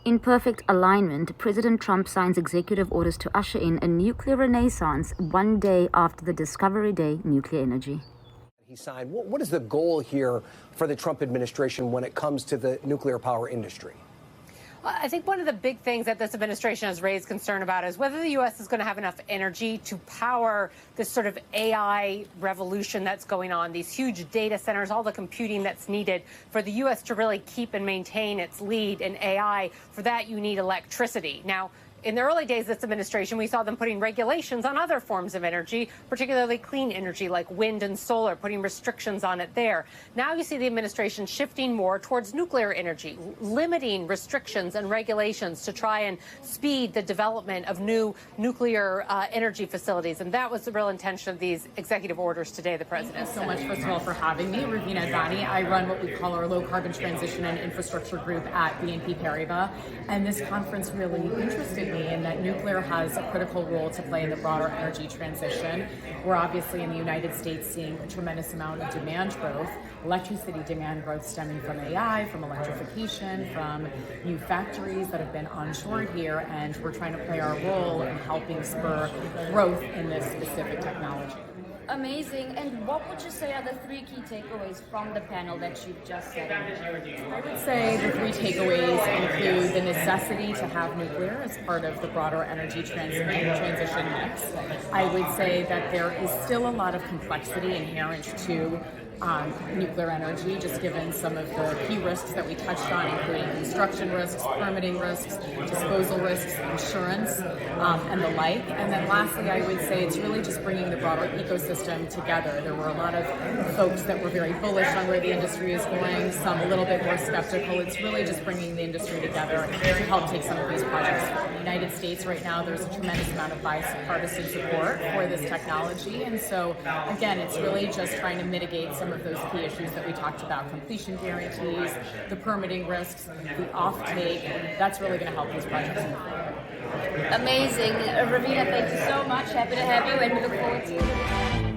In perfect alignment, President Trump signs executive orders to usher in a nuclear renaissance one day after the Discovery Day nuclear energy. He signed. What is the goal here for the Trump administration when it comes to the nuclear power industry? I think one of the big things that this administration has raised concern about is whether the U.S. is going to have enough energy to power this sort of AI revolution that's going on, these huge data centers, all the computing that's needed for the U.S. to really keep and maintain its lead in AI. For that, you need electricity. Now, in the early days of this administration, we saw them putting regulations on other forms of energy, particularly clean energy like wind and solar, putting restrictions on it there. Now you see the administration shifting more towards nuclear energy, limiting restrictions and regulations to try and speed the development of new nuclear energy facilities. And that was the real intention of these executive orders today, the president. Thank you so much, first of all, for having me. Ravina Advani. I run what we call our low carbon transition and infrastructure group at BNP Paribas. And this conference really interested me in that nuclear has a critical role to play in the broader energy transition. We're obviously in the United States seeing a tremendous amount of demand growth, electricity demand growth stemming from AI, from electrification, from new factories that have been onshored here, and we're trying to play our role in helping spur growth in this specific technology. Amazing. And what would you say are the three key takeaways from the panel that you've just said? I would say the three takeaways include the necessity to have nuclear as part of the broader energy transition mix. I would say that there is still a lot of complexity inherent to nuclear energy, just given some of the key risks that we touched on, including construction risks, permitting risks, disposal risks, insurance, and the like. And then lastly, I would say it's really just bringing the broader ecosystem together. There were a lot of folks that were very bullish on where the industry is going, some a little bit more skeptical. It's really just bringing the industry together to help take some of these projects forward. In the United States right now, there's a tremendous amount of bipartisan support for this technology. And so, again, it's really just trying to mitigate some of those key issues that we talked about, completion guarantees, the permitting risks, the offtake. That's really going to help these projects move forward. Amazing. Ravina, thank you so much. Happy to have you, and we look forward to it.